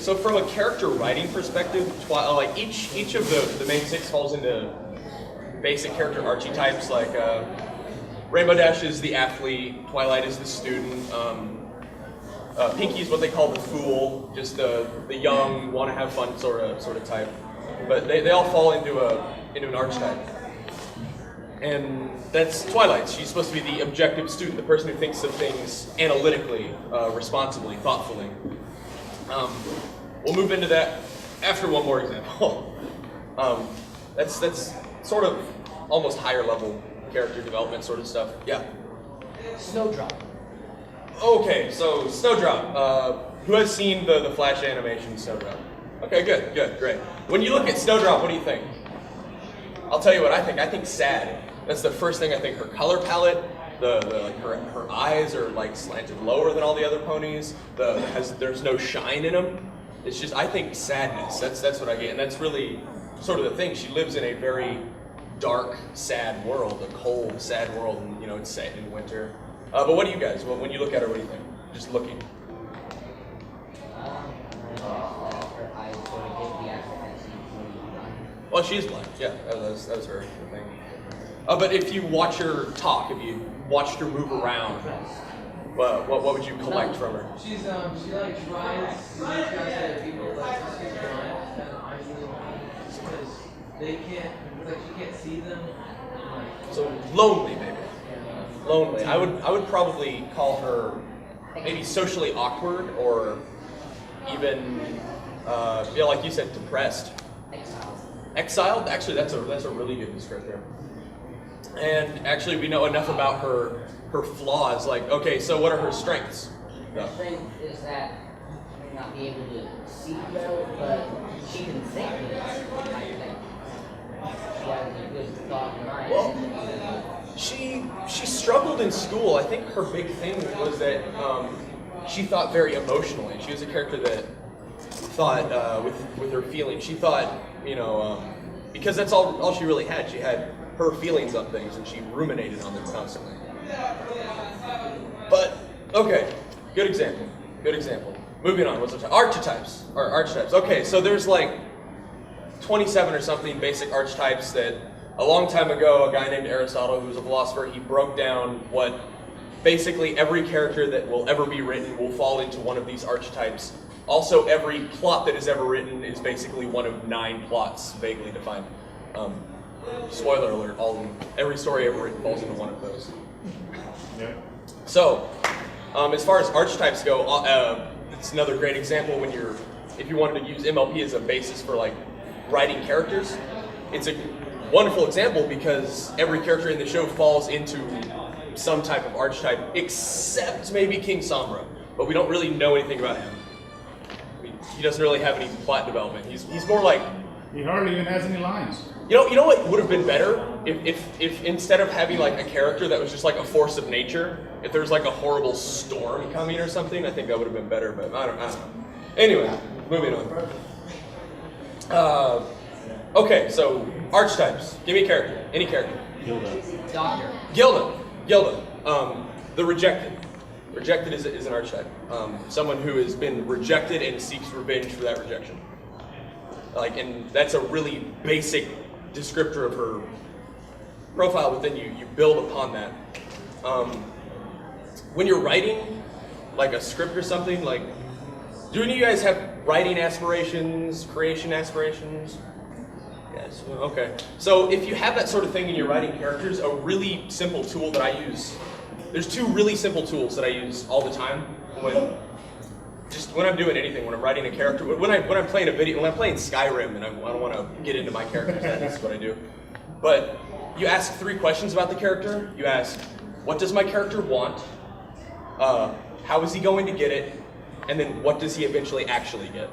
So from a character writing perspective, like each of the main six falls into basic character archetypes. Like Rainbow Dash is the athlete, Twilight is the student, Pinky is what they call the fool, just the young, want to have fun sort of type. But they all fall into an archetype. And that's Twilight. She's supposed to be the objective student, the person who thinks of things analytically, responsibly, thoughtfully. We'll move into that after one more example. That's sort of almost higher level character development sort of stuff. Yeah? Snowdrop. Okay, so Snowdrop. Who has seen the Flash animation Snowdrop? Okay, good, great. When you look at Snowdrop, what do you think? I'll tell you what I think. I think sad. That's the first thing I think. Her color palette, like her eyes are like slanted lower than all the other ponies. There's no shine in them. It's just, I think, sadness. That's what I get, and that's really sort of the thing. She lives in a very dark, sad world, a cold, sad world, and it's set in winter. But what do you guys? When you look at her, what do you think? Just looking. Her eyes sort of get the accent. Well, she is blind. Yeah, that was her thing. But if you watch her talk, if you watched her move around, what would you collect from her? She like tries to reach out to people like she's blind and eyes really blind because they can't, like she can't see them. So lonely, maybe. Lonely. I would probably call her maybe socially awkward, or even like you said, depressed. Exiled. Actually, that's a really good descriptor. And actually, we know enough about her flaws. Like, okay, so what are her strengths? Her strength is that she may not be able to see well, but she can think. She has a good thought mind. Well, she struggled in school. I think her big thing was that she thought very emotionally. She was a character that thought with her feelings. She thought, because that's all she really had. She had her feelings on things, and she ruminated on them constantly. But okay, good example. Moving on. What's the archetypes? Archetypes. Okay, so there's like 27 or something basic archetypes that a long time ago, a guy named Aristotle, who was a philosopher, he broke down what basically every character that will ever be written will fall into one of these archetypes. Also, every plot that is ever written is basically one of 9 plots, vaguely defined. Spoiler alert, every story ever written falls into one of those. Yeah. So, as far as archetypes go, it's another great example if you wanted to use MLP as a basis for like writing characters. It's a wonderful example because every character in the show falls into some type of archetype, except maybe King Sombra, but we don't really know anything about him. He doesn't really have any plot development. He's more like... He hardly even has any lines. You know what would have been better? If instead of having like a character that was just like a force of nature, if there was like a horrible storm coming or something, I think that would have been better, but I don't know. Anyway, moving on. Okay, so archetypes. Give me a character. Any character. Doctor. Gilda. The rejected. Rejected is an archetype. Someone who has been rejected and seeks revenge for that rejection. And that's a really basic descriptor of her profile, but then you build upon that. When you're writing like a script or something, like, do any of you guys have writing aspirations, creation aspirations? Yes, okay. So if you have that sort of thing in your writing characters, a really simple tool that I use, there's 2 really simple tools that I use all the time when I'm doing anything, when I'm writing a character, when I'm playing a video, when I'm playing Skyrim, and I don't want to get into my characters, that's what I do. But you ask 3 questions about the character. You ask, what does my character want? How is he going to get it? And then what does he eventually actually get?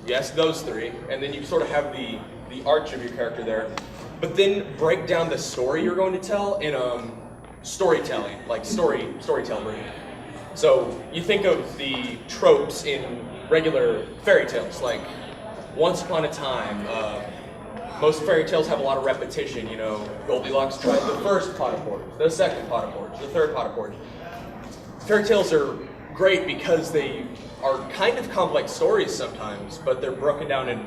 You ask those 3, and then you sort of have the arch of your character there. But then break down the story you're going to tell in storytelling, like storytelling. So you think of the tropes in regular fairy tales, like once upon a time. Most fairy tales have a lot of repetition. Goldilocks tried the first pot of porridge, the second pot of porridge, the third pot of porridge. Fairy tales are great because they are kind of complex stories sometimes, but they're broken down in,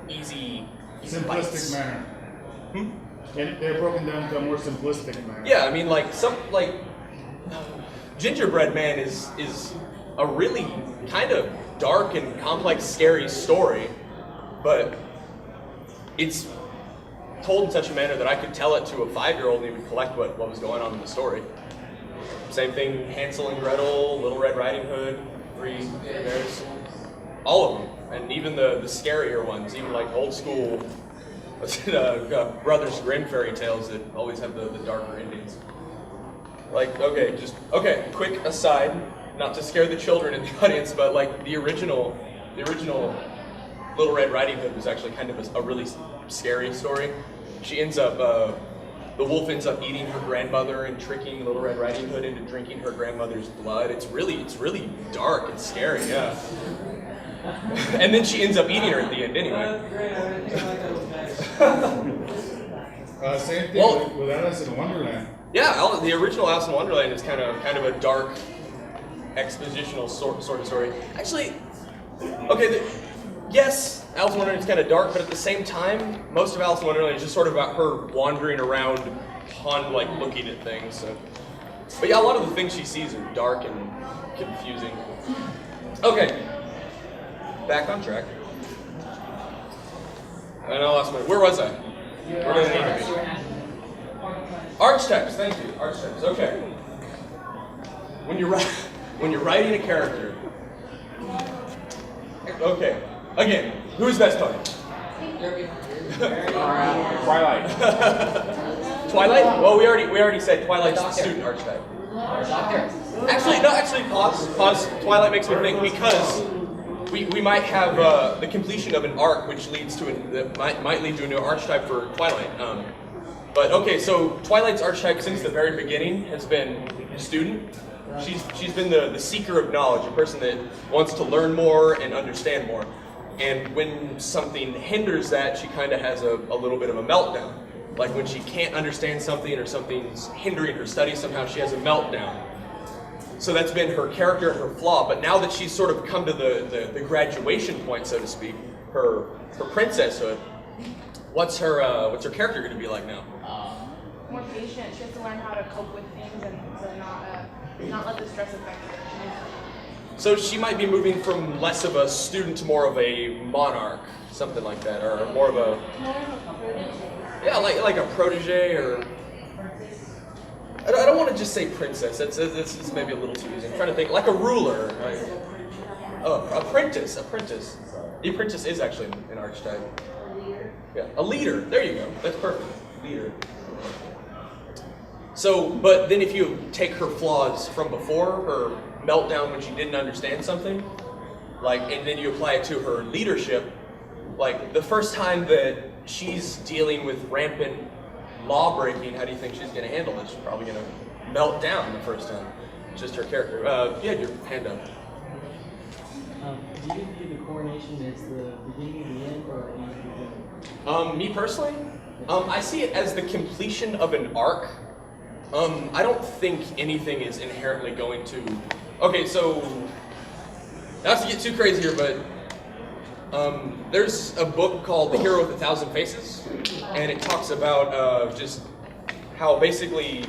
easy Simplistic bites. manner. And they're broken down to a more simplistic manner. Yeah, I mean, Gingerbread Man is a really kind of dark and complex, scary story, but it's told in such a manner that I could tell it to a 5-year-old and he would collect what was going on in the story. Same thing, Hansel and Gretel, Little Red Riding Hood, Three Bears, all of them, and even the scarier ones, even like old school Brothers Grimm fairy tales that always have the darker endings. Quick aside, not to scare the children in the audience, but like the original Little Red Riding Hood was actually kind of a really scary story. She ends up, the wolf ends up eating her grandmother and tricking Little Red Riding Hood into drinking her grandmother's blood. It's really dark and scary, yeah. And then she ends up eating her at the end anyway. Great, I didn't think that was nice. Same thing with Alice in Wonderland. Yeah, the original Alice in Wonderland is kind of a dark, expositional sort of story. Actually, okay, yes, Alice in Wonderland is kind of dark, but at the same time, most of Alice in Wonderland is just sort of about her wandering around pond, like looking at things. So. But yeah, a lot of the things she sees are dark and confusing. Okay, back on track. I know I lost where was I? Where did I need to be? Archetypes, thank you. Archetypes. Okay. When you're writing a character. Okay. Again, who's best pony? Twilight. Twilight? Well, we already said Twilight's the student archetype. Actually, pause. Twilight makes me think because we might have the completion of an arc, which leads to might lead to a new archetype for Twilight. But okay, so Twilight's archetype since the very beginning has been student. She's been the seeker of knowledge, a person that wants to learn more and understand more. And when something hinders that, she kind of has a little bit of a meltdown. Like when she can't understand something or something's hindering her studies, somehow she has a meltdown. So that's been her character and her flaw. But now that she's sort of come to the graduation point, so to speak, her princesshood, what's her character going to be like now? More patient. She has to learn how to cope with things and to not let the stress affect her. So she might be moving from less of a student to more of a monarch, something like that, or more of a yeah, like a protege, or I don't want to just say princess. That's maybe a little too easy. I'm trying to think like a ruler, right? Oh, apprentice. The apprentice is actually an archetype. Yeah, a leader. There you go. That's perfect. Leader. So, but then if you take her flaws from before, her meltdown when she didn't understand something, and then you apply it to her leadership, like the first time that she's dealing with rampant law breaking, how do you think she's going to handle this? She's probably going to melt down the first time. Just her character. You had your hand up. Do you view the coronation as the beginning of the end or the end of the beginning? Me personally, I see it as the completion of an arc. I don't think anything is inherently going to. Okay, so not to get too crazy here, but there's a book called The Hero with 1,000 Faces, and it talks about just how basically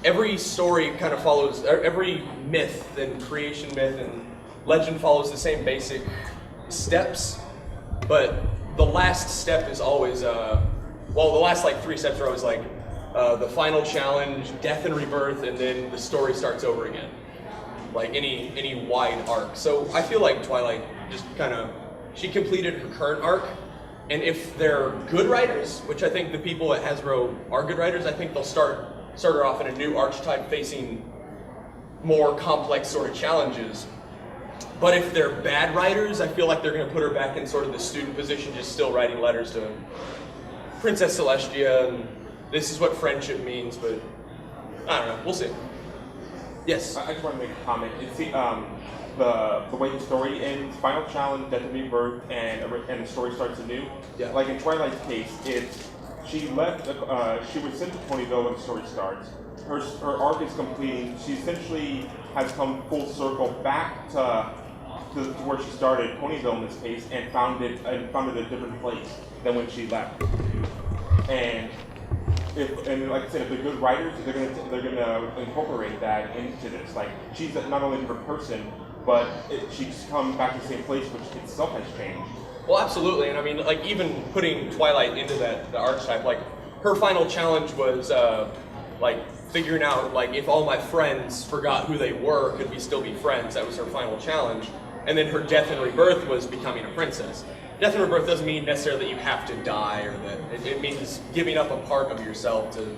every story kind of follows, every myth and creation myth and legend follows the same basic steps, but the last step is always, the last 3 steps are always the final challenge, death and rebirth, and then the story starts over again. Like any wide arc. So I feel like Twilight just she completed her current arc, and if they're good writers, which I think the people at Hasbro are good writers, I think they'll start her off in a new archetype facing more complex sort of challenges. But if they're bad writers, I feel like they're going to put her back in sort of the student position, just still writing letters to Princess Celestia, and this is what friendship means, but I don't know. We'll see. Yes? I just want to make a comment. You see, the way the story ends, final challenge, death and rebirth, and the story starts anew. Yeah. Like in Twilight's case, she left. She was sent to Ponyville when the story starts. Her arc is completing. She essentially has come full circle back to to where she started, Ponyville in this case, and founded a different place than when she left. And like I said, if they're good writers, they're gonna incorporate that into this. Like she's not only a different person, but she's come back to the same place, which itself has changed. Well, absolutely, and I mean, like even putting Twilight into the archetype, like her final challenge was like figuring out like if all my friends forgot who they were, could we still be friends? That was her final challenge, and then her death and rebirth was becoming a princess. Death and rebirth doesn't mean necessarily that you have to die, or that it means giving up a part of yourself to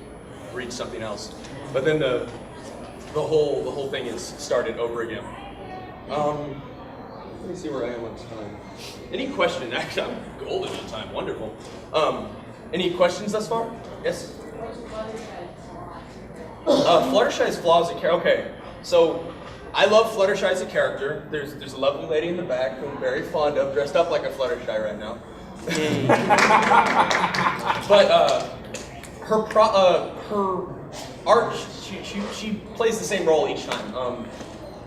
reach something else. But then the whole thing is started over again. Let me see where I am on time. Any questions? Actually, I'm golden on time. Wonderful. Any questions thus far? Yes? Fluttershy's flaws as a character. Okay, so I love Fluttershy as a character. There's a lovely lady in the back who I'm very fond of, dressed up like a Fluttershy right now. But her art, she plays the same role each time.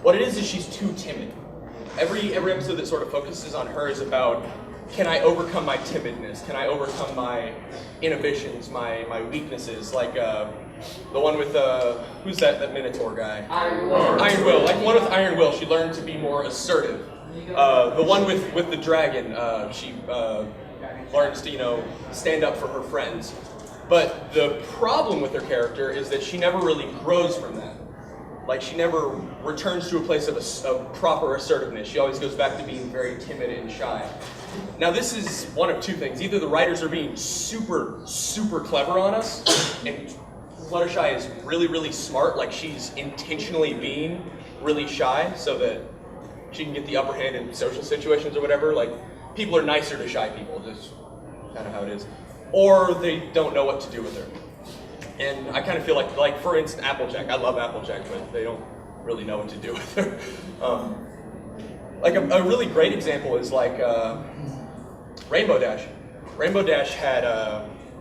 What it is she's too timid. Every episode that sort of focuses on her is about, can I overcome my timidness? Can I overcome my inhibitions, my weaknesses? Like the one with who's that Minotaur guy? Iron Will. Iron Will. Like the one with Iron Will, she learned to be more assertive. The one with the dragon, she learns to stand up for her friends. But the problem with her character is that she never really grows from that. Like she never returns to a place of proper assertiveness. She always goes back to being very timid and shy. Now this is one of two things. Either the writers are being super, super clever on us, and Fluttershy is really, really smart, like she's intentionally being really shy so that she can get the upper hand in social situations or whatever. Like people are nicer to shy people, just kind of how it is. Or they don't know what to do with her. And I kind of feel like for instance, Applejack. I love Applejack, but they don't really know what to do with her. Like a really great example is like Rainbow Dash. Rainbow Dash had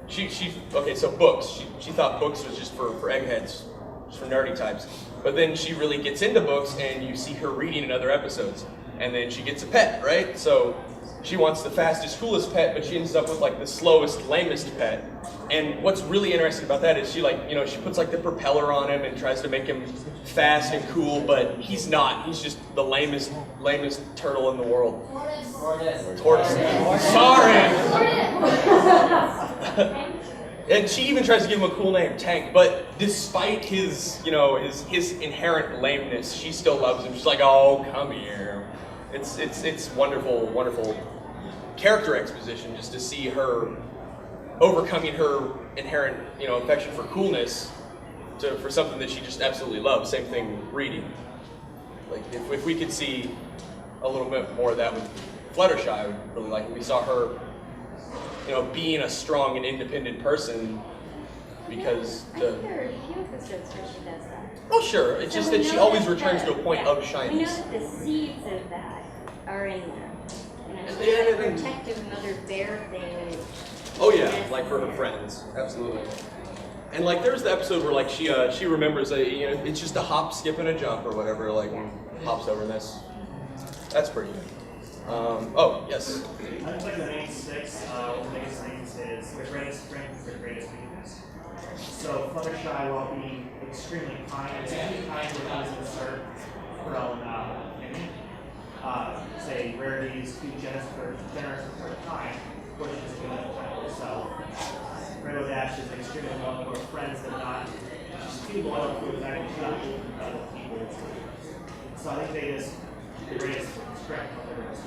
so books. She thought books was just for eggheads, just for nerdy types. But then she really gets into books, and you see her reading in other episodes. And then she gets a pet, right? So she wants the fastest, coolest pet, but she ends up with like the slowest, lamest pet. And what's really interesting about that is she she puts like the propeller on him and tries to make him fast and cool, but he's not. He's just the lamest turtle in the world. Tortoise. Sorry. And she even tries to give him a cool name, Tank. But despite his inherent lameness, she still loves him. She's like, oh, come here. It's wonderful, wonderful character exposition just to see her overcoming her inherent, affection for coolness for something that she just absolutely loves. Same thing reading. Like if we could see a little bit more of that with Fluttershy, I would really like it. We saw her, being a strong and independent person because there are a few episodes where she does that. Oh sure, it's just that she always returns to a point of We know shyness. that the seeds of that are in there. She's Yeah, like yeah, protective mother bear thing. Oh yeah, like for her friends, absolutely. And like there's the episode where like she remembers it's just a hop, skip, and a jump or whatever, like hops over, and that's pretty good. Oh yes. I think like the main six, one of the biggest things is their greatest strength is their greatest weakness. So Fluttershy, while being extremely kind, is extremely kind when it comes to assert her own opinion. Say Rarity's too generous with her time, which is good at herself. Rainbow Dash is extremely loyal to her friends, but not she's too loyal to the fact that she's not open to other people. So I think they just the greatest strength of their greatest.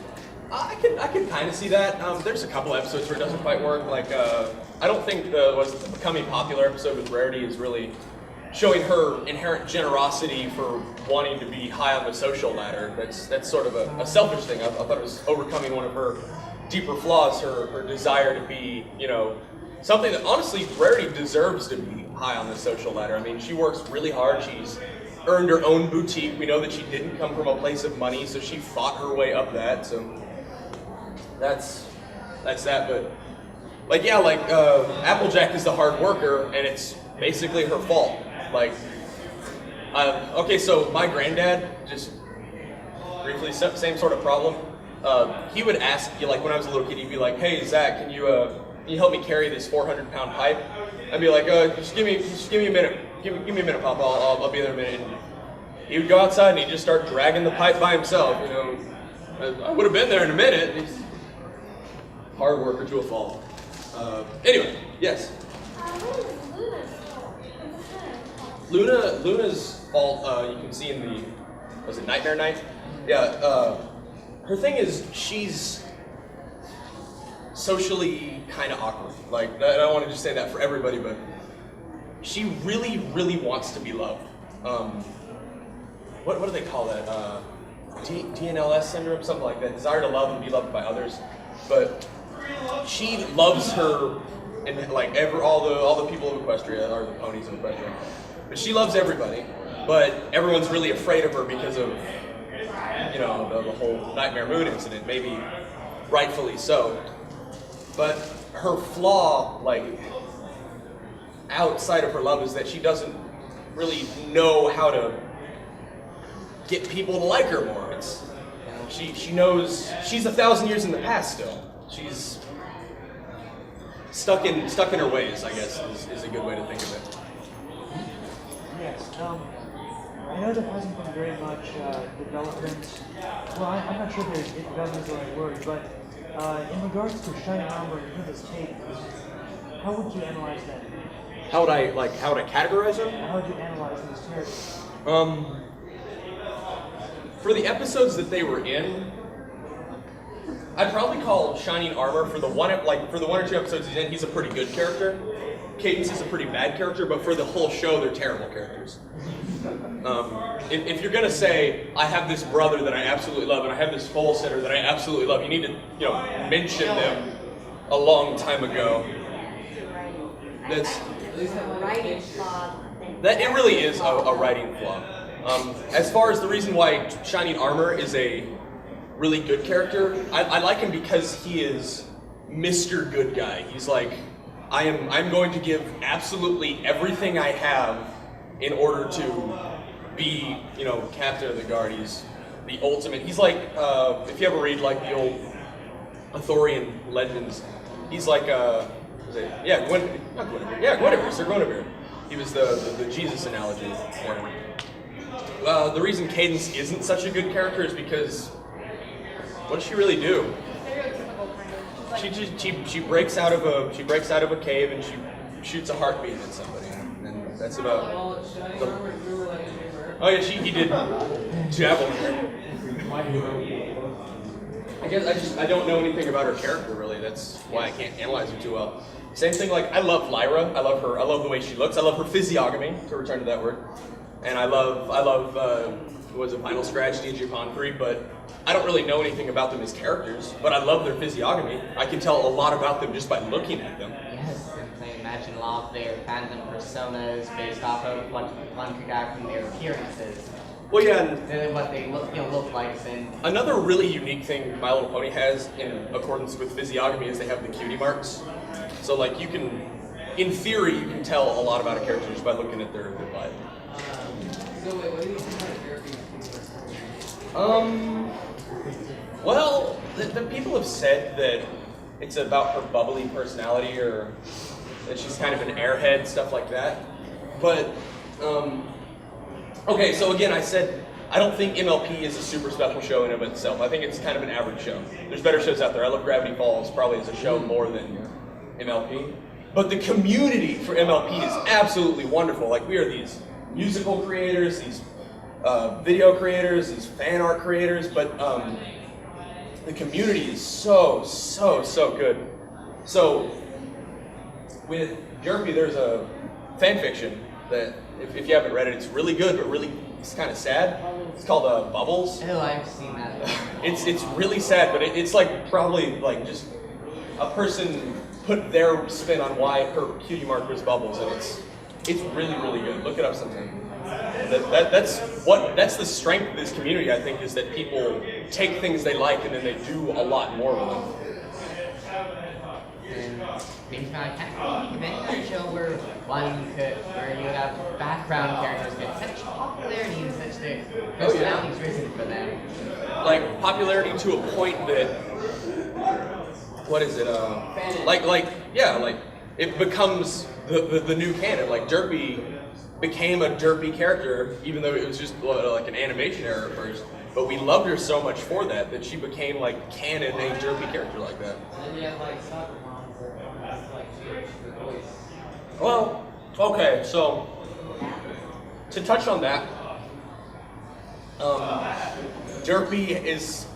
I can kind of see that. There's a couple episodes where it doesn't quite work. Like I don't think the Becoming Popular episode with Rarity is really showing her inherent generosity for wanting to be high on the social ladder. That's sort of a selfish thing. I thought it was overcoming one of her deeper flaws, her desire to be, something that honestly Rarity deserves to be high on the social ladder. I mean, she works really hard. She's earned her own boutique. We know that she didn't come from a place of money, so she fought her way up that. So that's that. But Applejack is the hard worker, and it's basically her fault. Like, okay, so my granddad, just briefly, same sort of problem. He would ask you, like when I was a little kid, he'd be like, "Hey Zach, can you help me carry this 400-pound pipe?" I'd be like, "Just give me a minute. Give me a minute, Papa. I'll be there in a minute." And he would go outside and he'd just start dragging the pipe by himself. You know, I would have been there in a minute. He's a hard worker to a fault. Anyway, yes. Luna's fault, you can see in the, was it Nightmare Night? Yeah, her thing is she's socially kind of awkward. Like, I don't want to just say that for everybody, but she really, really wants to be loved. What do they call that? DNLS syndrome, something like that. Desire to love and be loved by others. But she loves her, and like all the people of Equestria, or the ponies of Equestria. But she loves everybody, but everyone's really afraid of her because of, you know, the whole Nightmare Moon incident, maybe rightfully so. But her flaw, like, outside of her love is that she doesn't really know how to get people to like her more. It's, she knows, she's 1,000 years in the past still. She's stuck in her ways, I guess, is a good way to think of it. Yes, I know there hasn't been very much development. Well, I'm not sure if development is the right word, but in regards to Shining Armor and Princess Kate, how would you analyze that? How would I categorize them? How would you analyze these characters? For the episodes that they were in, I'd probably call Shining Armor for the one or two episodes he's in, he's a pretty good character. Cadence is a pretty bad character, but for the whole show, they're terrible characters. If you're gonna say, I have this brother that I absolutely love, and I have this full sitter that I absolutely love, you need to, mention them a long time ago. That's writing flaw. that. It really is a writing flaw. As far as the reason why Shining Armor is a really good character, I like him because he is Mr. Good Guy. He's like, I'm going to give absolutely everything I have in order to be, captain of the guard. He's the ultimate. He's like, if you ever read like the old Arthurian legends, he's like, Guinevere, Sir Guinevere. He was the Jesus analogy for him. The reason Cadence isn't such a good character is because, what does she really do? Stereotypical kind of. She breaks out of a cave and she shoots a heartbeat at somebody, and that's about. Well, Shining Armor, we were like, Oh yeah, he did javelin. I guess I don't know anything about her character really. That's why I can't analyze her too well. Same thing, like I love Lyra. I love her. I love the way she looks. I love her physiognomy, to return to that word. And I love was it Vinyl Scratch, Digipon 3, but I don't really know anything about them as characters, but I love their physiognomy. I can tell a lot about them just by looking at them. Yes, and they imagine a lot of their fandom personas based off of what one could get from their appearances. Well, yeah, and And what they look like. And another really unique thing My Little Pony has in accordance with physiognomy is they have the cutie marks. So like you can, in theory, you can tell a lot about a character just by looking at their butt. so wait, what do you think about Jeremy? Well, the people have said that it's about her bubbly personality or that she's kind of an airhead, stuff like that. But, okay, so again, I said I don't think MLP is a super special show in and of itself. I think it's kind of an average show. There's better shows out there. I love Gravity Falls probably as a show more than MLP. But the community for MLP is absolutely wonderful. Like, we are these musical creators, these video creators, these fan art creators, but the community is so good. So with Jeremy, there's a fan fiction that if you haven't read it, it's really good, but really it's kind of sad. It's called Bubbles. oh, I've seen that. It's really sad, but it's like probably like just a person put their spin on why her cutie mark was Bubbles, and it's really good. Look it up sometime. That's the strength of this community, I think, is that people take things they like and then they do a lot more with them. And seems kind of can't think of any other show where where you would have background characters get such popularity and such the personalities risen for them. Like popularity to a point that, what is it? Like it becomes the new canon. Like Derpy became a Derpy character, even though it was just like an animation error at first. But we loved her so much for that she became like canon a Derpy character like that. And then you have like soccer moms that have to like change the voice. Well, okay, so to touch on that, Derpy is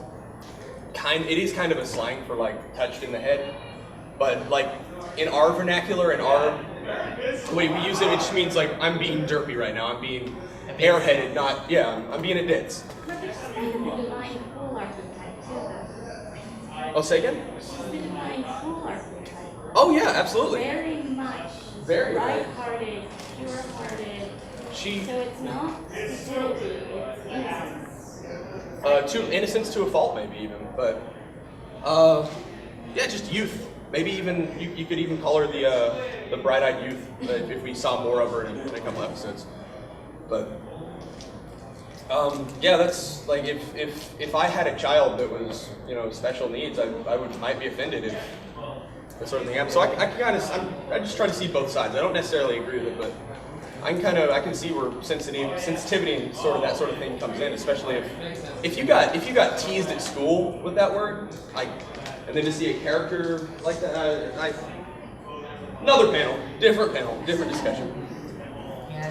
kind of a slang for like touched in the head, but like in our vernacular, in our way we use it, it just means like I'm being derpy right now. I'm being airheaded, I'm being a ditz. But there's kind of a divine fool archetype too, though. Oh, say again? She's the divine fool archetype. Oh yeah, absolutely. Very much. Very. Light-hearted, pure-hearted. So it's not stupidity, it's innocence. To innocence to a fault, maybe even, but yeah, just youth. Maybe even you could even call her the bright-eyed youth if we saw more of her in a couple episodes. But yeah, that's like if I had a child that was special needs, I might be offended if that sort of thing happened. So I just try to see both sides. I don't necessarily agree with it, but I can see where sensitivity and that sort of thing comes in, especially if you got teased at school with that word, and then to see a character like that, another panel, different discussion.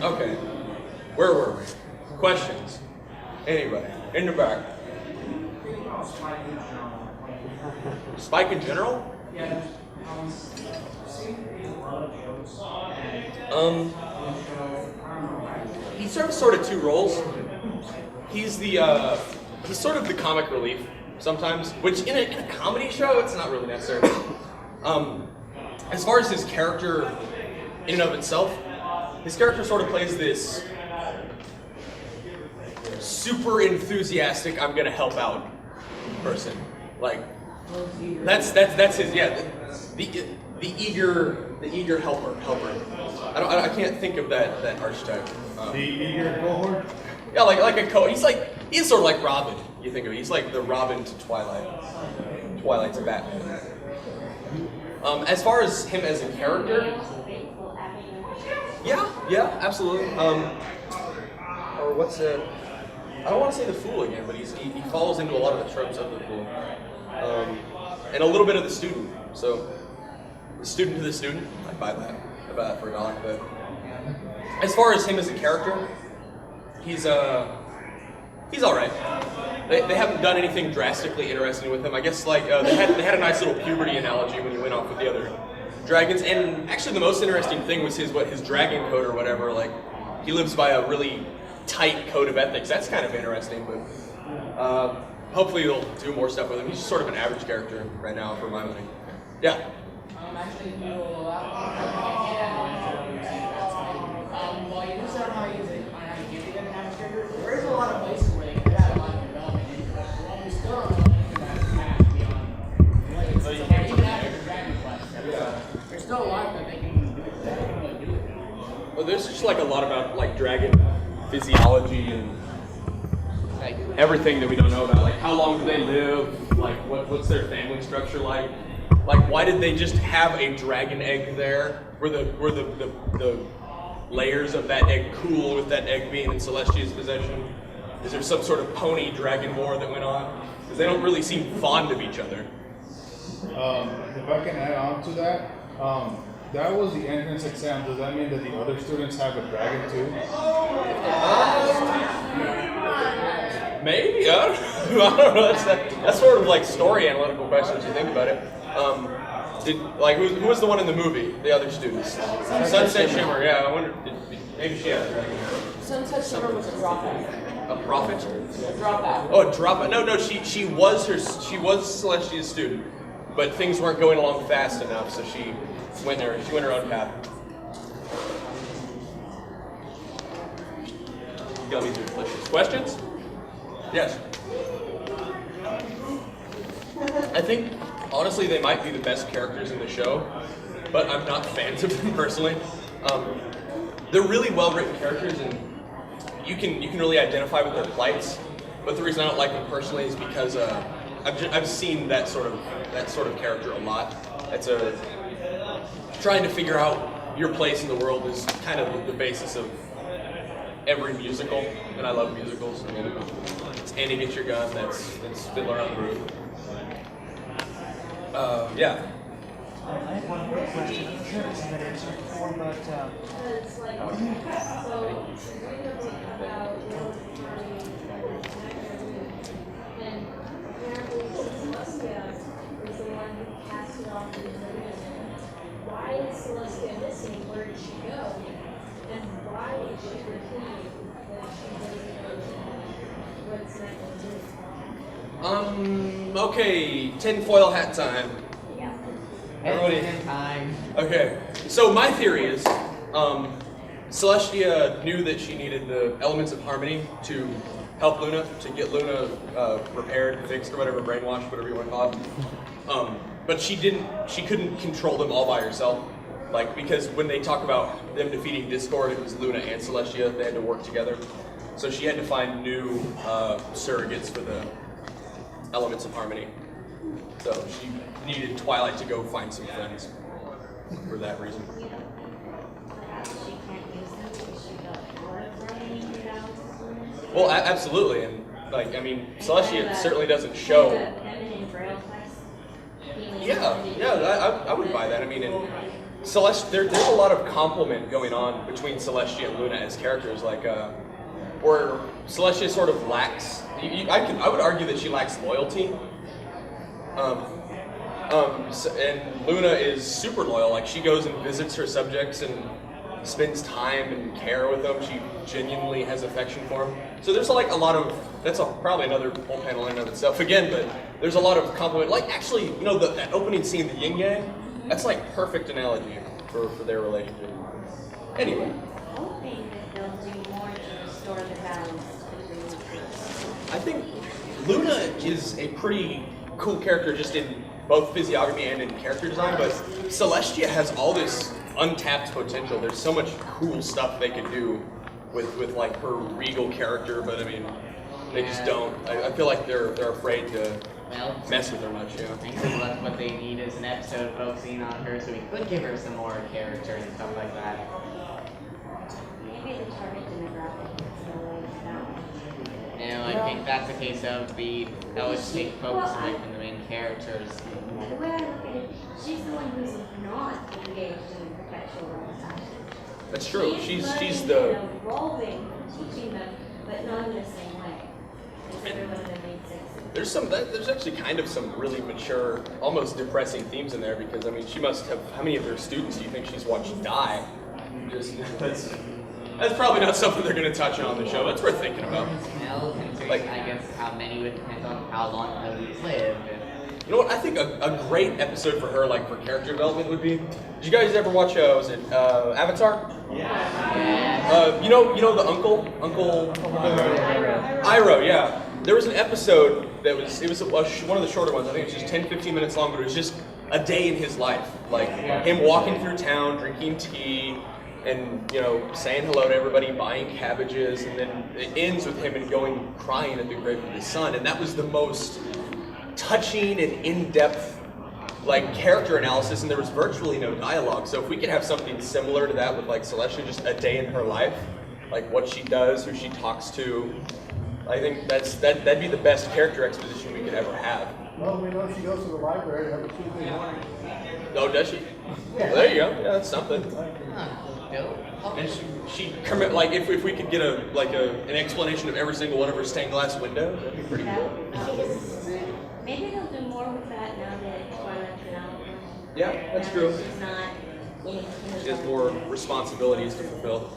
Okay, where were we? Questions? Anybody in the back? Spike in general? Yeah. He serves sort of two roles. He's sort of the comic relief sometimes, which in a comedy show it's not really necessary. As far as his character in and of itself, his character sort of plays this super enthusiastic, I'm gonna help out person. Like that's his the eager helper. I can't think of that archetype. The eager cohort? Yeah, like a he's sort of like Robin. You think of it. He's like the Robin to Twilight. Twilight's Batman. As far as him as a character, yeah, absolutely. Or what's it? I don't want to say the fool again, but he falls into a lot of the tropes of the fool, and a little bit of the student. So, the student to the student, I buy that for $1. But as far as him as a character, he's all right. They haven't done anything drastically interesting with him. I guess they had a nice little puberty analogy when he went off with the other dragons. And actually, the most interesting thing was his dragon code or whatever. Like he lives by a really tight code of ethics. That's kind of interesting, but hopefully they'll do more stuff with him. He's just sort of an average character right now for my money. Yeah. Actually, while you do start how you use it, on how you give it an average character, there is a lot of places where they could add a lot of development into it. We still don't know anything about his path beyond. Even after Dragon Quest, there's still a lot that they can do. Well, there's just like a lot about like dragon physiology and like everything that we don't know about. Like how long do they live? Like what's their family structure like? Like why did they just have a dragon egg there? Were the layers of that egg cool with that egg being in Celestia's possession? Is there some sort of pony dragon war that went on? Because they don't really seem fond of each other. If I can add on to that, that was the entrance exam. Does that mean that the other students have a dragon too? Maybe, I don't know. That's sort of like story analytical questions you think about it. Who was the one in the movie? The other students. Sunset Shimmer. Yeah, I wonder. Maybe she had a dragon. Sunset Shimmer was a dropout. A prophet? A dropout. Oh, a dropout. No. She was Celestia's student, but things weren't going along fast enough, so she went her own path. Gummies are delicious. Questions? Yes. I think honestly they might be the best characters in the show but I'm not fans of them personally. They're really well-written characters, and you can really identify with their plights. But the reason I don't like them personally is because I've seen that sort of character a lot. It's trying to figure out your place in the world is kind of the basis of every musical, and I love musicals. I mean, it's Annie Get Your Gun, that's Fiddler on the Roof. Yeah. I have one quick question. I'm sure this has been answered before, but and apparently Celestia was the one who cast it off the illusion. Why is Celestia missing? Where did she go? And why is she repeating that she doesn't know what's next? Okay, tinfoil hat time. Yeah. Everybody- Time. Okay, so my theory is, Celestia knew that she needed the elements of harmony to help Luna, to get Luna repaired, fixed, or whatever, brainwashed, whatever you want to call it. But she couldn't control them all by herself. Like, because when they talk about them defeating Discord, it was Luna and Celestia, they had to work together. So she had to find new surrogates for the elements of harmony. So she needed Twilight to go find some friends for that reason. You know, perhaps she can't use them because she got more from the balance. Well, absolutely, and like, I mean, Celestia certainly doesn't show. Feminine braille text. Yeah, I would buy that. I mean, in Celestia, there's a lot of compliment going on between Celestia and Luna as characters, like, where Celestia sort of lacks. I would argue that she lacks loyalty. And Luna is super loyal. Like, she goes and visits her subjects and spends time and care with them. She genuinely has affection for them. So there's like a lot of, probably another whole panel in and of itself again, but there's a lot of compliment. Like, actually, you know, that opening scene, the yin yang, that's like perfect analogy for their relationship. Anyway. I'm hoping that they'll do more to restore the balance between the two. I think Luna is a pretty cool character just in both physiognomy and in character design, but Celestia has all this untapped potential. There's so much cool stuff they could do with like her regal character, but I mean, they just don't. I feel like they're afraid to mess with her much, yeah. I think that's what they need is an episode focusing on her, so we could give her some more character and stuff like that. Maybe the target demographic is the way down. You know, I think that's a case of that would take focus away from the main characters. The way I look at it, she's the one who's not engaged in perpetual relaxation. That's true. She's learning the. and evolving, teaching them, but not in the same way as everyone in the main six. There's actually kind of some really mature, almost depressing themes in there because I mean she must have, how many of her students do you think she's watched die? That's probably not something they're going to touch on the show. That's worth thinking about. Well, considering I guess how many would depend on how long Chloe's lived. You know what? I think a great episode for her, like for character development, would be. Did you guys ever watch? Was it Avatar? Yeah. You know the Uncle Iroh. Yeah. There was an episode that was one of the shorter ones. I think it was just 10, 15 minutes long, but it was just a day in his life, like him walking through town, drinking tea, and saying hello to everybody, buying cabbages, and then it ends with him and going crying at the grave of his son, and that was the most touching and in-depth like character analysis, and there was virtually no dialogue. So if we could have something similar to that with like Celestia, just a day in her life, like what she does, who she talks to, I think that'd be the best character exposition we could ever have. Well, we know she goes to the library every Tuesday morning. Oh, does she? Well, there you go. Yeah, that's something. Dope. And she like if we could get an explanation of every single one of her stained glass windows, that'd be pretty cool. Maybe they'll do more with that now that Twilight's an album. Yeah, that's true. She's not in She has more responsibilities to fulfill.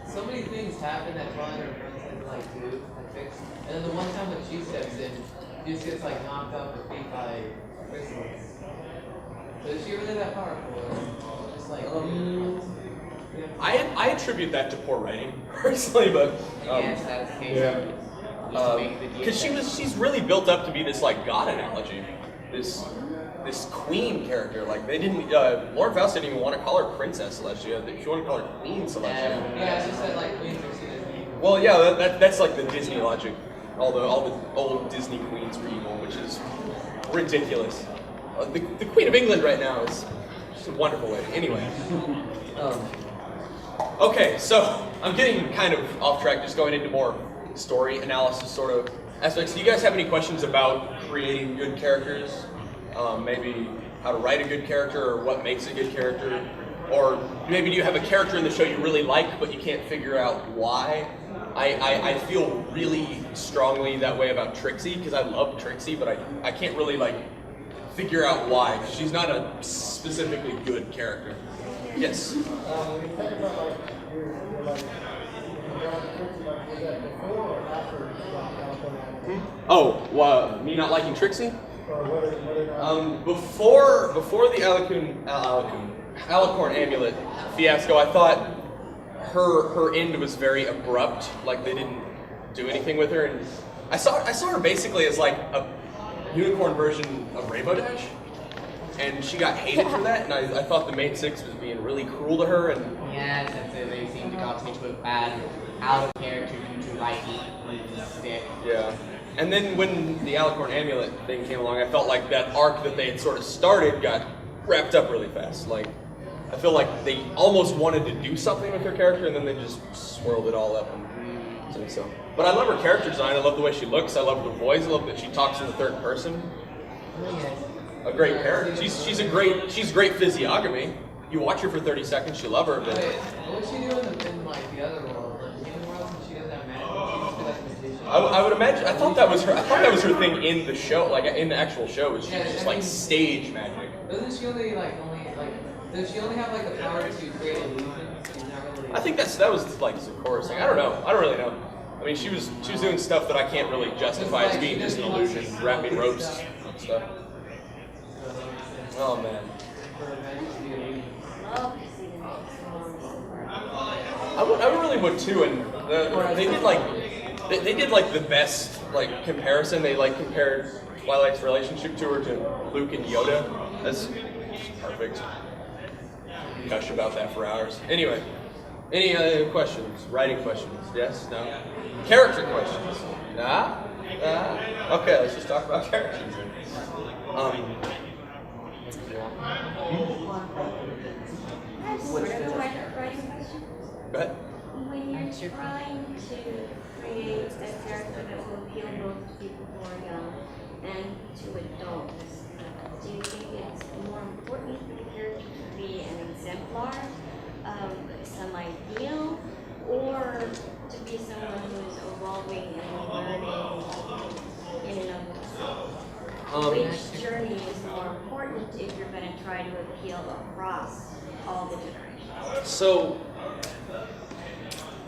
So many things happen that Twilight or Princess do, fix. And then the one time when she steps in, she just gets knocked off her feet by Chrysalis. So is she really that powerful? Just I attribute that to poor writing, personally, but Yes, that's the case. because she's really built up to be this like god analogy, this queen character. Like they didn't, Lauren Faust didn't even want to call her Princess Celestia. She wanted to call her Queen Celestia. Yeah, she said like Queen Celestia. Well, yeah, that's like the Disney logic. All the old Disney queens were evil, which is ridiculous. The Queen of England right now is just a wonderful lady. Anyway. Okay, so I'm getting kind of off track, just going into more story analysis sort of aspects. Do you guys have any questions about creating good characters? Maybe how to write a good character, or what makes a good character? Or maybe do you have a character in the show you really like, but you can't figure out why? I feel really strongly that way about Trixie, because I love Trixie, but I can't really like figure out why, because she's not a specifically good character. Yes? When you think about like, you're like, like, was that before or after California? Oh, me not liking Trixie? Or whether or not... Before the Alicorn Amulet fiasco, I thought her end was very abrupt. Like they didn't do anything with her, and I saw her basically as like a unicorn version of Rainbow Dash, and she got hated for that. And I thought the main six was being really cruel to her. And yeah, since they seem to continue to look bad, out of character due to like stick. Yeah. And then when the Alicorn Amulet thing came along, I felt like that arc that they had sort of started got wrapped up really fast. Like, I feel like they almost wanted to do something with her character, and then they just swirled it all up. And so. But I love her character design. I love the way she looks. I love her voice. I love that she talks in the third person. A great character. She's great physiognomy. You watch her for 30 seconds, you love her. But What's she doing in like the other world? Like the human world, she doesn't have magic. She just be like a magician. I would imagine. I thought that was her thing in the show, like in the actual show. Was she was just like stage magic? Doesn't she only does she only have like the power to create illusions? I think that was like Sakura's thing. I don't know. I don't really know. I mean, she was doing stuff that I can't really justify as being just an illusion, wrapping ropes and stuff. Oh man. I really would too, and they did like the best like comparison. They like compared Twilight's relationship to her to Luke and Yoda. That's perfect. Gush about that for hours. Anyway, any other questions? Writing questions? Yes? No? Character questions? Nah? Okay, let's just talk about characters. Go ahead. When you're trying to create a character that will appeal both to people who are young and to adults, do you think it's more important for the character to be an exemplar of some ideal, or to be someone who is evolving and learning in and of itself? Which journey is more important if you're going to try to appeal across all the generations? So,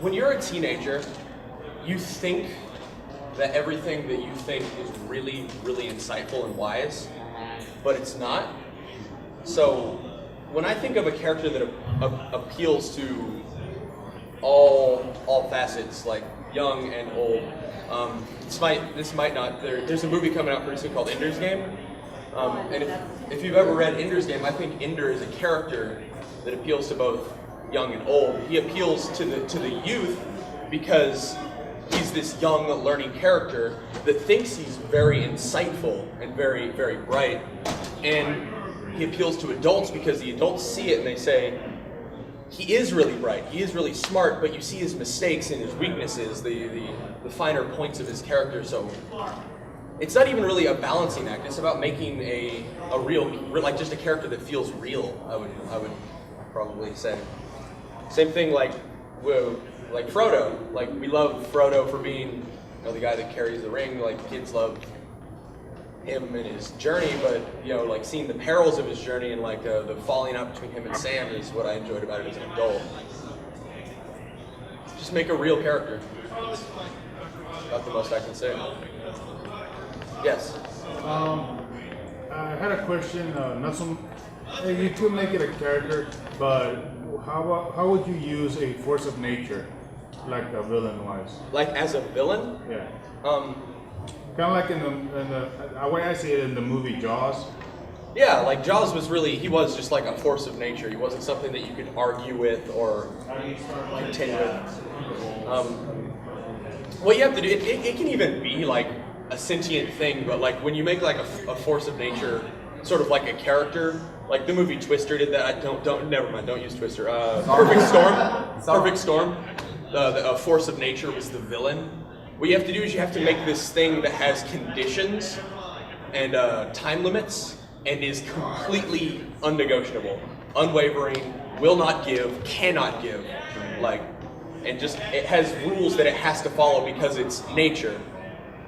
when you're a teenager, you think that everything that you think is really, really insightful and wise, but it's not. So, when I think of a character that appeals to all facets, like young and old, this might not. There's a movie coming out pretty soon called Ender's Game, and if you've ever read Ender's Game, I think Ender is a character that appeals to both young and old. He appeals to the youth because he's this young, learning character that thinks he's very insightful and very, very bright, and he appeals to adults because the adults see it and they say, he is really bright, he is really smart, but you see his mistakes and his weaknesses, the finer points of his character. So it's not even really a balancing act. It's about making a real, like just a character that feels real. I would probably say. Same thing like Frodo. Like we love Frodo for being the guy that carries the ring. Like kids love him and his journey, but like seeing the perils of his journey and like the falling out between him and Sam is what I enjoyed about it as an adult. Just make a real character. That's about the most I can say. Yes. I had a question. You could make it a character, but how would you use a force of nature, like a villain-wise? Like as a villain? Yeah. Kind of like in the way I see it in the movie Jaws. Yeah, like Jaws he was just like a force of nature. He wasn't something that you could argue with or contend with. What you have to do, it can even be like a sentient thing, but like when you make like a force of nature, sort of like a character, like the movie Twister did that. Never mind, don't use Twister. Perfect Storm. Perfect Storm. The force of nature was the villain. What you have to do is you have to make this thing that has conditions and time limits and is completely unnegotiable, unwavering, will not give, cannot give, like, and just it has rules that it has to follow because it's nature.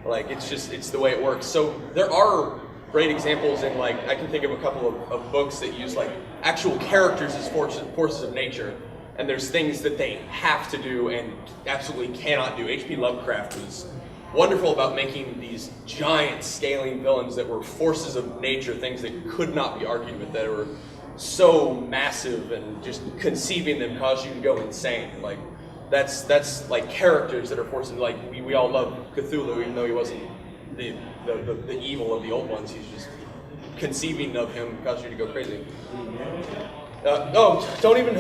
Like it's the way it works. So there are great examples in like I can think of a couple of books that use like actual characters as forces of nature. And there's things that they have to do and absolutely cannot do. H.P. Lovecraft was wonderful about making these giant scaling villains that were forces of nature, things that could not be argued with, that were so massive, and just conceiving them caused you to go insane. Like that's like characters that are forces. Like we all love Cthulhu, even though he wasn't the evil of the old ones. He's just conceiving of him caused you to go crazy. Don't even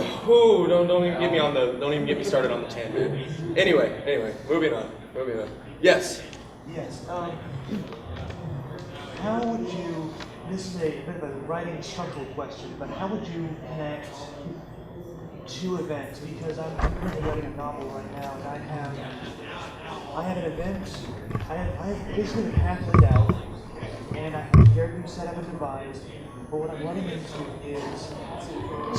get me started on the tangent. Anyway, moving on. Yes. Yes. How would you? This is a bit of a writing structural question, but how would you connect two events? Because I'm currently writing a novel right now, and I have an event. I have basically the path laid out, and I have a character set up and devised. But what I'm running into is.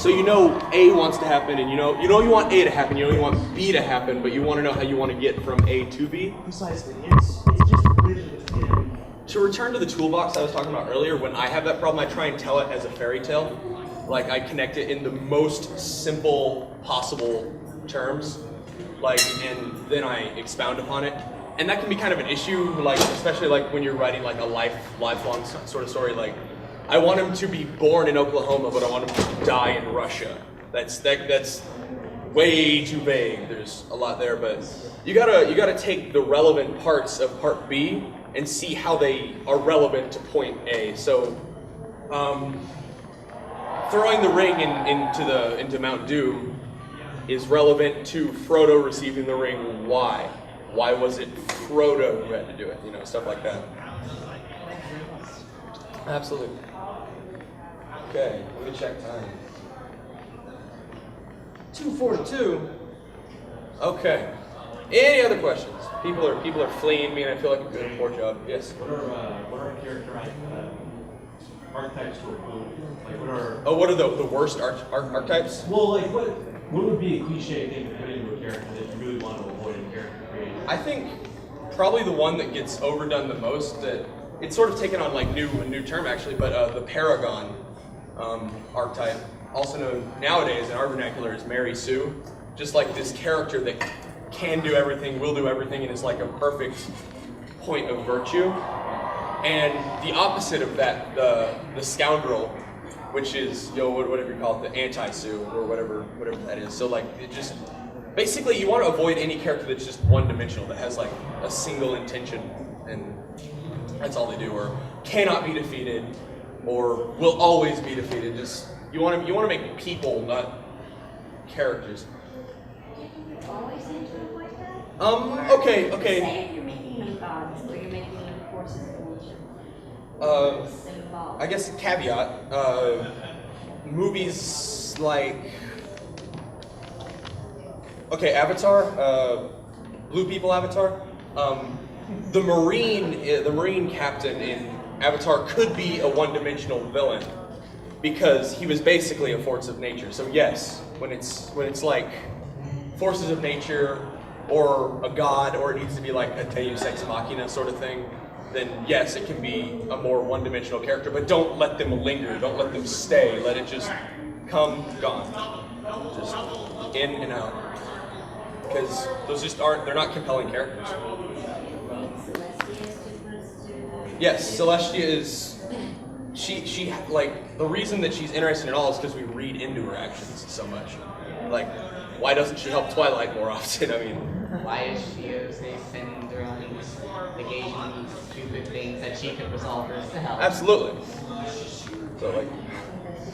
So you know A wants to happen, and you know you want A to happen, you want B to happen, but you want to know how you want to get from A to B? Precisely. It's just really the feeling. To return to the toolbox I was talking about earlier, when I have that problem, I try and tell it as a fairy tale. Like I connect it in the most simple possible terms, like, and then I expound upon it. And that can be kind of an issue, like especially like when you're writing like a lifelong sort of story, like. I want him to be born in Oklahoma, but I want him to die in Russia. That's way too vague. There's a lot there, but you gotta take the relevant parts of part B and see how they are relevant to point A. So, throwing the ring into Mount Doom is relevant to Frodo receiving the ring. Why? Why was it Frodo who had to do it? Stuff like that. Absolutely. Okay, let me check time. 2:42. Okay. Any other questions? People are fleeing me, and I feel like I'm doing a poor job. Yes. What are character archetypes for food? Like what are the worst archetypes? Well, like what would be a cliche thing to put into a character that you really want to avoid in character creation? I think probably the one that gets overdone the most. That it's sort of taken on like a new term actually, but the Paragon archetype, also known nowadays in our vernacular as Mary Sue, just like this character that can do everything, will do everything, and is like a perfect point of virtue. And the opposite of that, the scoundrel, which is whatever you call it, the anti-Sue or whatever that is. So like it just basically you want to avoid any character that's just one-dimensional, that has like a single intention and that's all they do, or cannot be defeated, or will always be defeated. Just you want to make people, not characters. Always need to avoid that? Okay. Say if you're making them gods, or you're making them forces of nature. I guess caveat. Movies like Avatar, Blue People Avatar. The Marine captain in Avatar could be a one-dimensional villain because he was basically a force of nature. So yes, when it's like forces of nature or a god, or it needs to be like a Deus Ex Machina sort of thing, then yes, it can be a more one-dimensional character. But don't let them linger. Don't let them stay. Let it just come, gone, just in and out. Because those just they're not compelling characters. Yes, Celestia is, she like, the reason that she's interesting at all is because we read into her actions so much. Like, why doesn't she help Twilight more often? I mean, Why is she say sending drawings, occasionally stupid things that she could resolve herself? Absolutely. So like,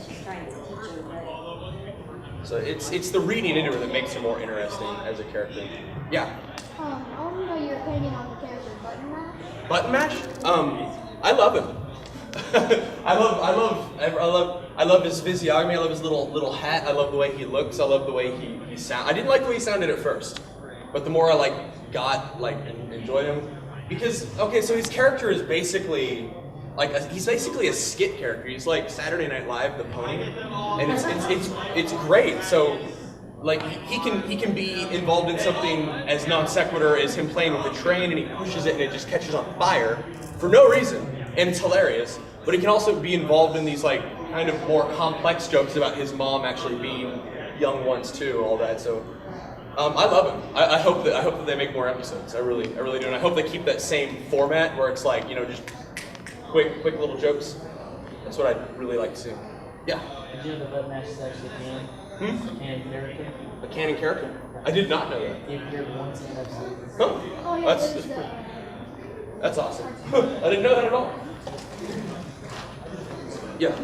She's trying to teach her, right? so it's the reading into her that makes her more interesting as a character. Yeah. I want to know your opinion on the character Button Mash. Button Mash? I love him. I love his physiognomy. I love his little hat. I love the way he looks. I love the way he sounds. I didn't like the way he sounded at first, but the more I enjoyed him, because okay, so his character is basically he's basically a skit character. He's like Saturday Night Live, the pony, and it's great. So like he can be involved in something as non sequitur as him playing with the train, and he pushes it and it just catches on fire for no reason, and it's hilarious. But he can also be involved in these like kind of more complex jokes about his mom actually being young once too, all that. So I love him. I hope that they make more episodes. I really do, and I hope they keep that same format where it's like just quick little jokes. That's what I'd really like to see. Yeah. Did you know the Button Mash is actually a canon character? A canon character? I did not know that. He appeared once in an episode. Huh? Oh yeah, That's awesome. I didn't know that at all. Yeah.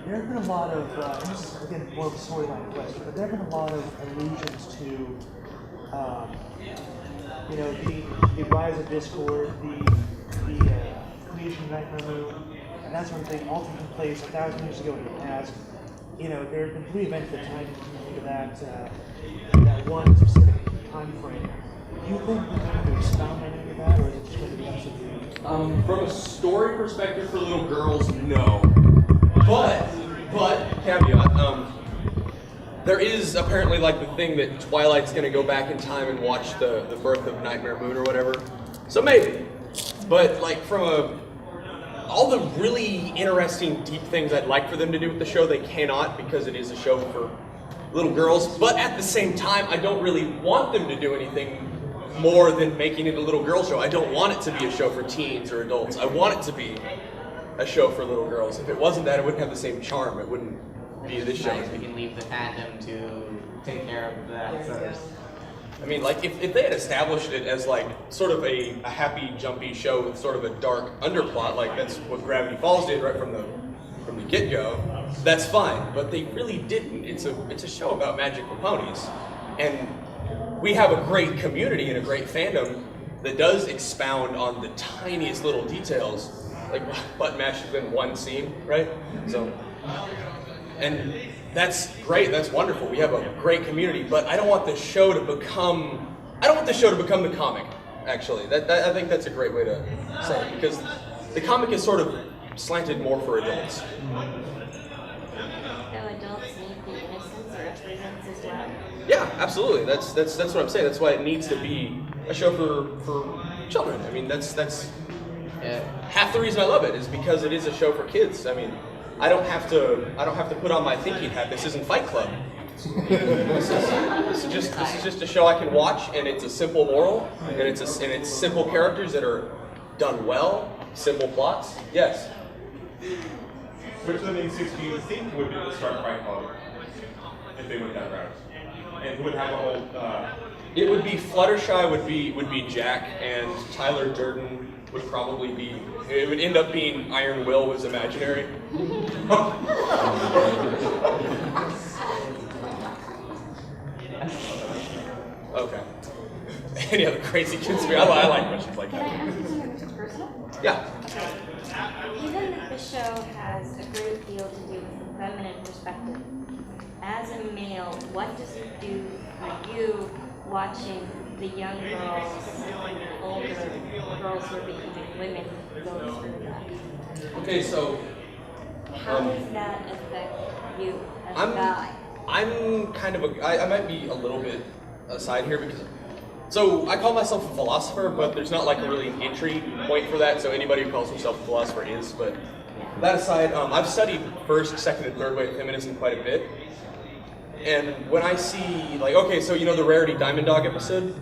There have been a lot of, and this is again more of a storyline question, but there have been a lot of allusions to, the rise of Discord, the creation of Nightmare Moon, and that sort of thing, all taking place 1,000 years ago in the past. There have been 3 events that tied into that one specific time frame. Do you think they're going to expound on any of that, or is it just going to be absolutely? From a story perspective for little girls, no. But caveat, there is apparently like the thing that Twilight's gonna go back in time and watch the birth of Nightmare Moon or whatever. So maybe. But like all the really interesting deep things I'd like for them to do with the show, they cannot because it is a show for little girls. But at the same time, I don't really want them to do anything more than making it a little girl show. I don't want it to be a show for teens or adults. I want it to be a show for little girls. If it wasn't that, it wouldn't have the same charm. It wouldn't be this show. We can leave the fandom to take care of that first. I mean, like, if they had established it as, like, sort of a happy, jumpy show with sort of a dark underplot, like that's what Gravity Falls did right from the get-go, that's fine. But they really didn't. It's a show about magical ponies. And we have a great community and a great fandom that does expound on the tiniest little details. Like, Button Mash has been one scene, right? So, and that's great, that's wonderful. We have a great community, but I don't want the show to become the comic, actually. I think that's a great way to say it, because the comic is sort of slanted more for adults. So adults need the innocence or represents as well? Yeah, absolutely. That's what I'm saying. That's why it needs to be a show for children. I mean, that's half the reason I love it is because it is a show for kids. I mean, I don't have to put on my thinking hat. This isn't Fight Club. This is just a show I can watch, and it's a simple moral, and it's simple characters that are done well, simple plots. Yes. Which of the main 6 do you think would start Fight Club if they went that route? And who would have a whole? It would be Fluttershy would be Jack, and Tyler Durden would probably be. It would end up being Iron Will was imaginary. Okay. Any other crazy conspiracy? I like questions like Can I that. ask you something that's personal? Yeah. Given that the show has a great deal to do with the feminine perspective, as a male, what does it do for you watching the young girls, older girls who are becoming women go through that? Okay, so How does that affect you as a guy? I'm kind of I might be a little bit aside here because so I call myself a philosopher, but there's not like a really entry point for that. So anybody who calls himself a philosopher is. But that aside, I've studied first, second, and third wave feminism quite a bit. And when I see, like, okay, so you know the Rarity Diamond Dog episode?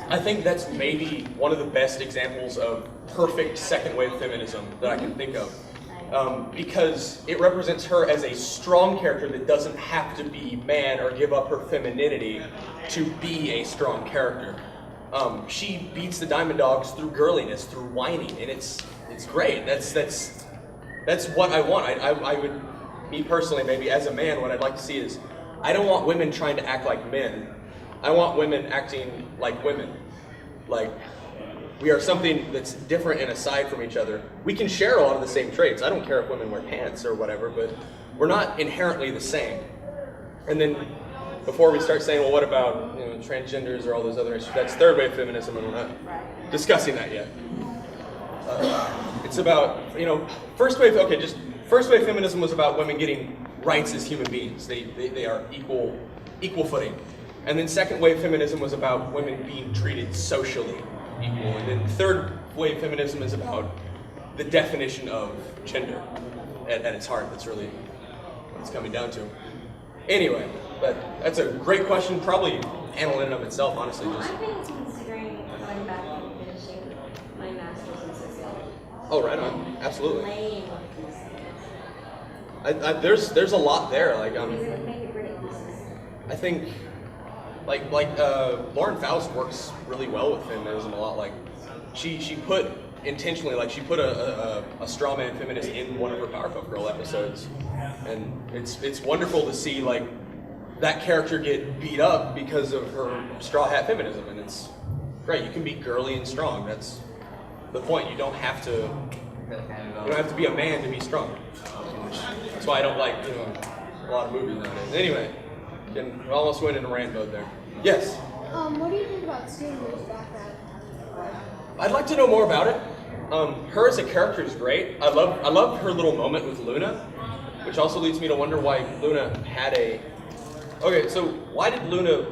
I think that's maybe one of the best examples of perfect second wave feminism that I can think of. Because it represents her as a strong character that doesn't have to be man or give up her femininity to be a strong character. She beats the Diamond Dogs through girliness, through whining, and it's great. That's what I want. I would, me personally, maybe as a man, what I'd like to see is, I don't want women trying to act like men. I want women acting like women. Like, we are something that's different and aside from each other. We can share a lot of the same traits. I don't care if women wear pants or whatever, but we're not inherently the same. And then before we start saying, well, what about transgenders or all those other issues? That's third wave feminism, and we're not discussing that yet. It's about, first wave feminism was about women getting rights as human beings. They are equal footing. And then second wave feminism was about women being treated socially equal. And then third wave feminism is about the definition of gender at its heart. That's really what it's coming down to. Anyway, but that's a great question. Probably panel in and of itself, honestly. I've been considering going back and finishing my master's in sociology. Oh, right on. Absolutely. Playing with these There's a lot there. Like things. It would make a great thesis. I think Lauren Faust works really well with feminism a lot. Like she put intentionally, like she put a straw man feminist in one of her Powerpuff Girl episodes, and it's wonderful to see like that character get beat up because of her straw hat feminism, and it's great. You can be girly and strong. That's the point. You don't have to be a man to be strong. That's why I don't like a lot of movies nowadays. Anyway, we almost went into rant mode there. Yes. What do you think about Stinger's background? I'd like to know more about it. Her as a character is great. I love her little moment with Luna, which also leads me to wonder why Luna had a. Okay, so why did Luna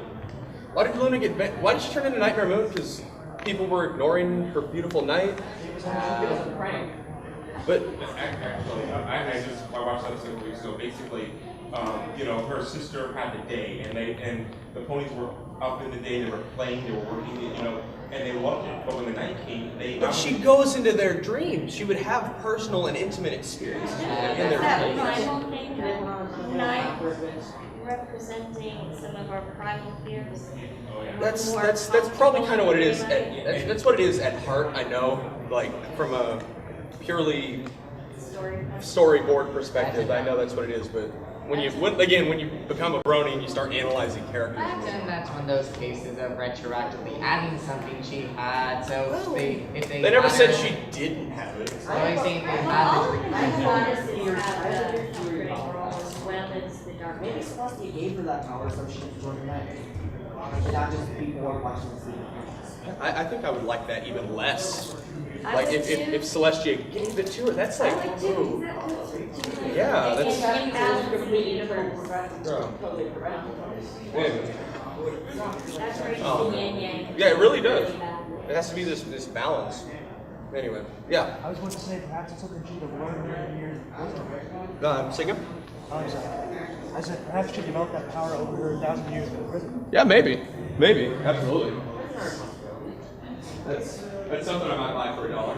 get? Why did she turn into Nightmare Moon? Because people were ignoring her beautiful night. It was a prank. But actually, I watched that several weeks ago. Basically, her sister had the day, and the ponies were up in the day. They were playing, they were working, and they loved it. But when the night came, But she goes into their dreams. She would have personal and intimate experiences in their That dreams. primal thing with night representing some of our primal fears. That's probably kind of what it is. That's what it is at heart. I know, like from a purely storyboard perspective, I know that's what it is. But when you become a brony and you start analyzing characters, Imagine that's one of those cases of retroactively adding something she had. So if they never said added- she didn't have it. So I'm saying they I added. want to see as well as the dark. Maybe Celestia gave her that power so she could join the night. And not just people who are watching the scene. I think I would like that even less. I Like would if Celestia gave it to her, that's like, too. yeah, that's. It balances the universe. That's where you Oh. see yin yang. Yeah, it really does. It has to be this balance. Anyway, yeah. I was going to say perhaps it's something she'd have learned in years. Sing him? Oh, I'm sorry. I said perhaps she developed that power over her 1,000 years in prison. Yeah, maybe, absolutely. That's something I might buy for $1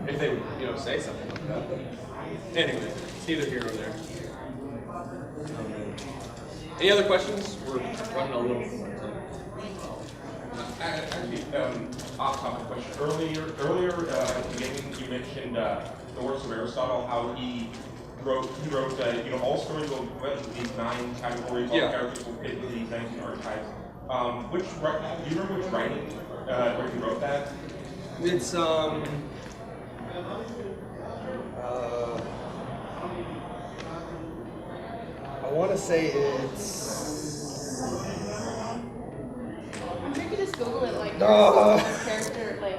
if they would, say something like that. Anyway, it's neither here nor there. Any other questions? We're running a little. Actually, off-topic question. Earlier at the beginning, you mentioned the works of Aristotle, how he wrote all stories will fit into these 9 categories, all characters will fit into these 19 archetypes. Do you remember which writing where he wrote that? It's I want to say it's. I'm sure you could just Google it, like, character, like.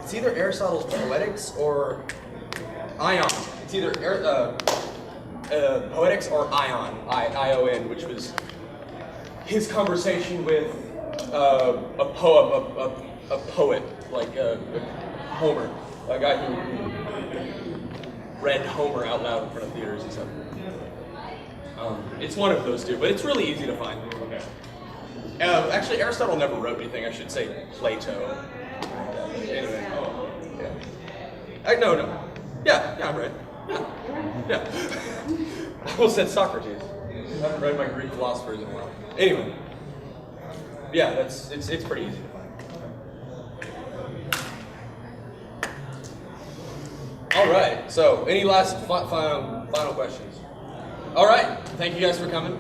It's either Aristotle's Poetics or Ion. It's either Poetics or Ion, I-O-N, which was his conversation with a poet, like Homer, a guy who read Homer out loud in front of theaters and stuff. It's one of those two, but it's really easy to find. Okay. Actually, Aristotle never wrote anything. I should say Plato. Anyway, yeah. No. Yeah, I'm right. Yeah. I almost said Socrates. I haven't read my Greek philosophers in a while. Anyway. Yeah, it's pretty easy to find. All right. So, any last final questions? All right. Thank you guys for coming.